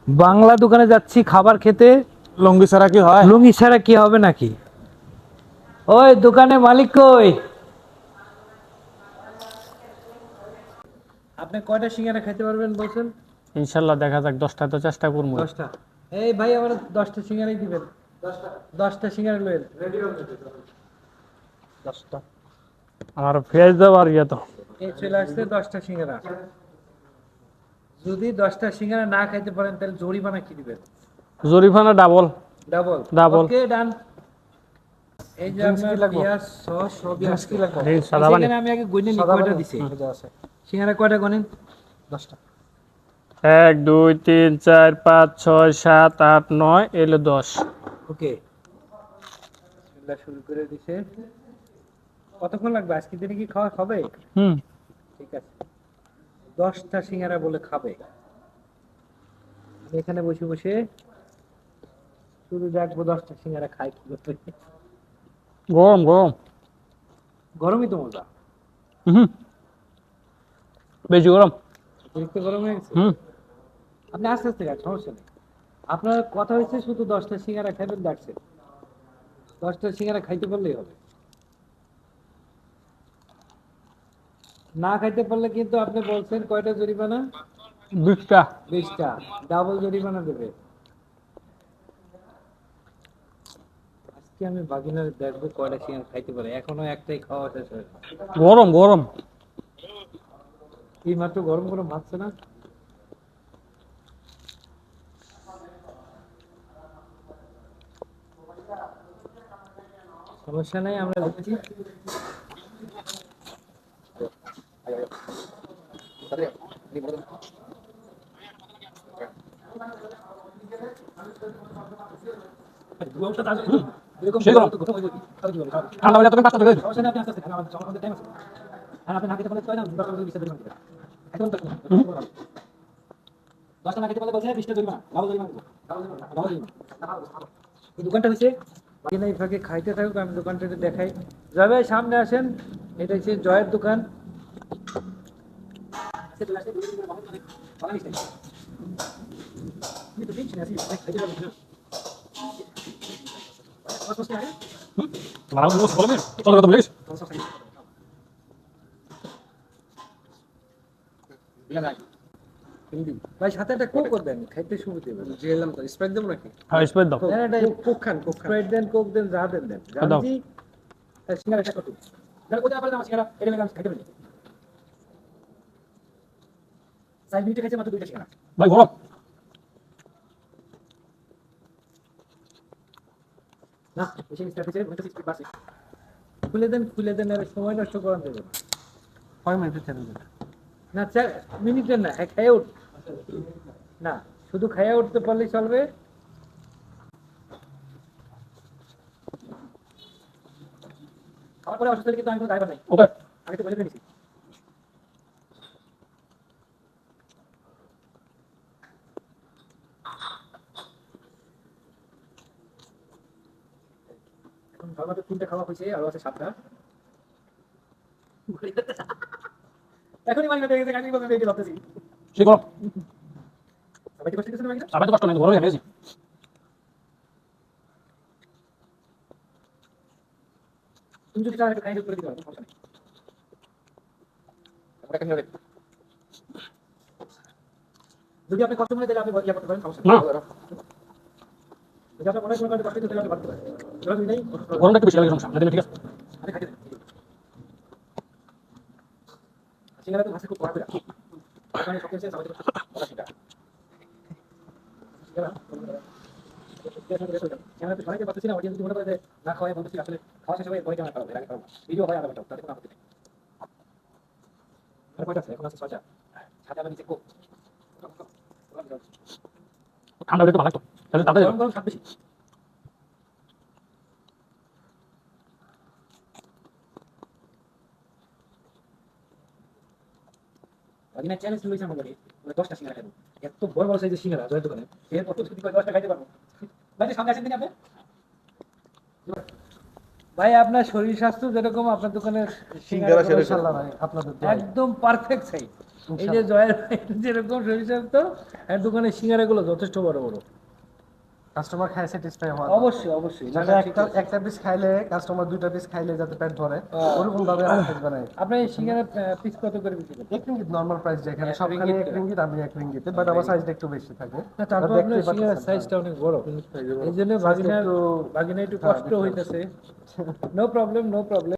বাংলা দোকানে যাচ্ছি খাবার খেতে, লুঙ্গি ছাড়া কি হয়? লুঙ্গি ছাড়া কি হবে নাকি? ওই দোকানে মালিক কই? আপনি কয়টা সিঙ্গারা খেতে পারবেন বলছেন? ইনশাল্লাহ দেখা যাক, 10টা তো চেষ্টা করবো। 10টা। এই ভাই আমার 10টা সিঙ্গারাই দিবেন। 10টা সিঙ্গারা লইন। রেডি হবে 10টা। আমার ফেস দেওয়ার ইয়ে তো। এই চলে আসছে 10টা সিঙ্গারা। যদি 10টা সিঙ্গারা না খাইতে পারেন তাহলে জরিমানা কি দিবেন? জরিমানা ডাবল। ডাবল। ডাবল। ওকে ডান। এই যে আপনার পেঁয়াজ সস সবই আছে। ড্রিঙ্কস সাদা পানি। এখানে আমি আগে গুনে নিই কয়টা দিছি। সিঙ্গারা কয়টা গনেন? 10টা। 1 2 3 4 5 6 7 8 9 এলো 10। ওকে। বিসমিল্লাহ শুরু করে দিছে। কতক্ষণ লাগবে? আজকে দিনে কি খাওয়া হবে? হুম। ঠিক আছে। 10টা সিঙ্গারা বলে খাবে। আমি এখানে বসে বসে শুধু দেখবো 10টা সিঙ্গারা খাই কি করতে। গরম গরম। গরমই তো মজা। হুম। বেশি গরম। অতিরিক্ত গরম হয়ে গেছে। হুম। আপনি আস্তে আস্তে খান, সমস্যা নেই। আপনার কথা হয়েছে শুধু 10টা সিঙ্গারা খাবেন, ডাকছেন। 10টা সিঙ্গারা খাইতে পারলেই হবে। না খাইতে পারলে কিন্তু আপনি বলছেন কয়টা জরিমানা? 20টা। 20টা। ডাবল জরিমানা দেবে। আজকে আমি বাগিনার দেখবো কয়টা সিঙ্গারা খাইতে পারে। এখনো একটাই খাওয়া শেষ হয়েছে। গরম গরম। এই মাত্র গরম গরম ভাবছে না? সমস্যা নাই, আমরা দেখছি। সেই গরম। ঠান্ডা হলে তুমি 5টা ধরে দিও। এই দোকানটা হচ্ছে বাকিনা এই ফাঁকে খাইতে থাকুক, আমি দোকানটাকে দেখাই। জয় ভাই সামনে আসেন। এটা হচ্ছে জয়ের দোকান। ভালো বস বলবে। চল কথা বলিস। ভাই সাথে একটা কোক দেন, খাইতে সুবিধা হবে। জেলাম তো স্প্রাইট দেবো নাকি? হ্যাঁ স্প্রেড দাও। না, এটা কোক খান কোক খান। স্প্রাইট দেন, কোক দেন, যা দেন দেন। দাও। জানজি সিঙ্গারা একটা কত? না কোথায় আপনার নাম সিঙ্গারা? এটা আমি খাইতে পারি। 4 মিনিটে খাইছে মাত্র 2টা সিঙ্গারা। ভাই গরম। না, বেশি মিস্টার হয়েছে, 60 বাসে। খুলে দেন, আর সময় নষ্ট করান দেবেন। 5 মিনিটের চ্যালেঞ্জ। না 4 মিনিটের না, খাইয়া উঠ। না, শুধু খাইয়া উঠতে পারলেই চলবে। খাওয়ার পরে অসুস্থ হলে কিন্তু আমি কোনো দায়ভার নাই। ওকে। আমি তো বলে দিয়েছি। এখন ভালোভাবে 3টা খাওয়া হয়েছে, আরো আছে 7টা। এখনই মানে দেখে গেছে, আমি বলতে দেখে ভাবতেছি। সেই গরম। সবাই কি কষ্ট দিতেছে না মাইনা? সবাই তো কষ্ট নাই, গরম হয়ে গেছে। তুমি যদি চাও একটু খাই করে দিতে পারো, সমস্যা নেই। আমরা এখানে হবে। যদি আপনি কষ্ট মনে তাহলে আপনি ইয়া করতে পারেন, সমস্যা না। নেই। যদি আপনার মনে হয় কোনো কারণে কষ্ট হচ্ছে তাহলে আপনি বাদ দিতে পারেন। যদি নেই, গরমটা একটু বেশি লাগে সমস্যা। না দিলে ঠিক আছে। আমি খাইতে দেন। সিঙ্গারা তো ভাষা খুব কড়া করে। ওখানে সব কিছু সবাই তো বলা সেটা। সিঙ্গারা সিঙ্গারা তো সবাইকে পাচ্ছি না, অডিয়েন্স মনে করে যে না খাওয়াই বলতেছি, আসলে খাওয়া শেষ হবে পরে কেমন খাওয়া হবে, আগে খাওয়া। ভিডিও হয় আলাদা ব্যাপার, তাতে কোনো আপত্তি নেই। আর কয়টা আছে? এখন আছে 6টা। সাথে আমি নিচে কোক। ঠান্ডা হলে একটু ভালো লাগতো। তাহলে তাড়াতাড়ি গরম গরম স্বাদ বেশি। অরিজিনাল চ্যালেঞ্জ লইছে আমাদের, মানে 10টা সিঙ্গারা খাবো। এত বড় বড় সাইজের সিঙ্গারা জয়ের দোকানে। এর কত যদি 10টা খাইতে পারবো। ভাই সামনে আসেন দিন আপনি। ভাই আপনার শরীর স্বাস্থ্য যেরকম আপনার দোকানের সিঙ্গারা সেরকম ইনশাআল্লাহ ভাই আপনাদের একদম পারফেক্ট সাইজ। এই যে জয়ের যেরকম সরিষার তো এর দোকানে সিঙ্গারাগুলো যথেষ্ট বড় বড়। কাস্টমার খায় স্যাটিসফাই হওয়া অবশ্যই অবশ্যই না, যাতে না, ঠিক একটা আছে। একটা পিস খাইলে কাস্টমার দুইটা পিস খাইলে যাতে পেট ভরে হ্যাঁ। ওরকম ভাবে আমরা সাইজ বানাই। আপনার এই সিঙ্গারা পিস কত করে বিক্রি করেন? 1 রিঙ্গিত নরমাল প্রাইস যেখানে এক সবখানে রিঙ্গিত 1 রিঙ্গিত, আমি 1 রিঙ্গিতে, বাট আমার সাইজটা একটু বেশি থাকে। না তারপর দেখতেই আপনার সিঙ্গারার পাচ্ছেন। সাইজটা অনেক বড়, এই জন্য ভাগিনা একটু কষ্ট হইতেছে। No problem, no problem.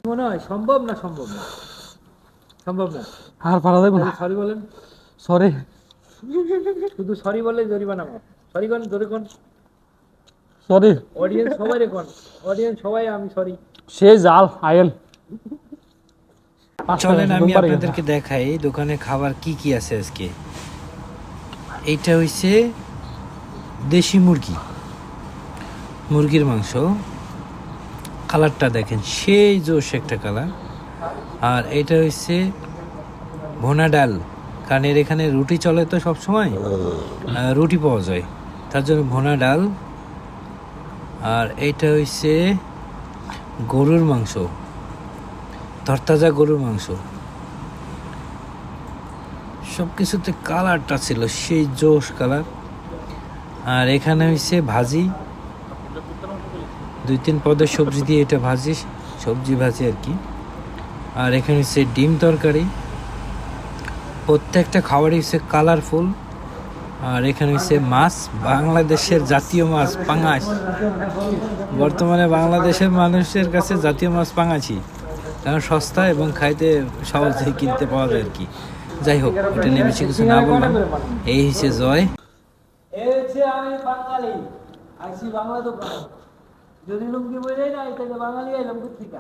মনে হয় সম্ভব না, সম্ভব না, সম্ভব না। আর পারা যাবে না, সরি বলেন, সরি। শুধু সরি বলে জরিমানা মাফ। সরি কোন, জোরে কোন, সরি। অডিয়েন্স সবাই রে কোন, অডিয়েন্স সবাই আমি সরি। সে জাল আয়েন। চলেন আমি আপনাদেরকে দেখাই দোকানে খাবার কি কি আছে আজকে। এইটা হইছে দেশি মুরগি, মুরগির মাংস। কালারটা দেখেন সেই জোশ একটা কালার। আর এটা হইছে ভোনা ডাল, কারণ এর এখানে রুটি চলে তো সব সময়, রুটি পাওয়া যায়, তার জন্য ভোনা ডাল। আর এইটা হইছে গরুর মাংস, তরতাজা গরুর মাংস। সব কিছুতে কালারটা ছিল সেই জোশ কালার। আর এখানে হইছে ভাজি, 2-3 পদের সবজি দিয়ে এটা ভাজি, সবজি ভাজি আর কি। আর এখানে হচ্ছে ডিম তরকারি, প্রত্যেকটা খাবারই হচ্ছে কালারফুল। আর এখানে হচ্ছে মাছ, বাংলাদেশের জাতীয় মাছ পাঙাশ। বর্তমানে বাংলাদেশের মানুষের কাছে জাতীয় মাছ পাঙাশই, কারণ সস্তা এবং খাইতে সহজেই কিনতে পাওয়া যায় আর কি। যাই হোক, এটা নিয়ে বেশি কিছু না বললাম। এই হচ্ছে জয়। এই হচ্ছে আমি বাঙালি, আইসি বাংলা দোকান। যদি লুঙ্গি বই না, এটা বাঙালি আইলাম কোথেকে?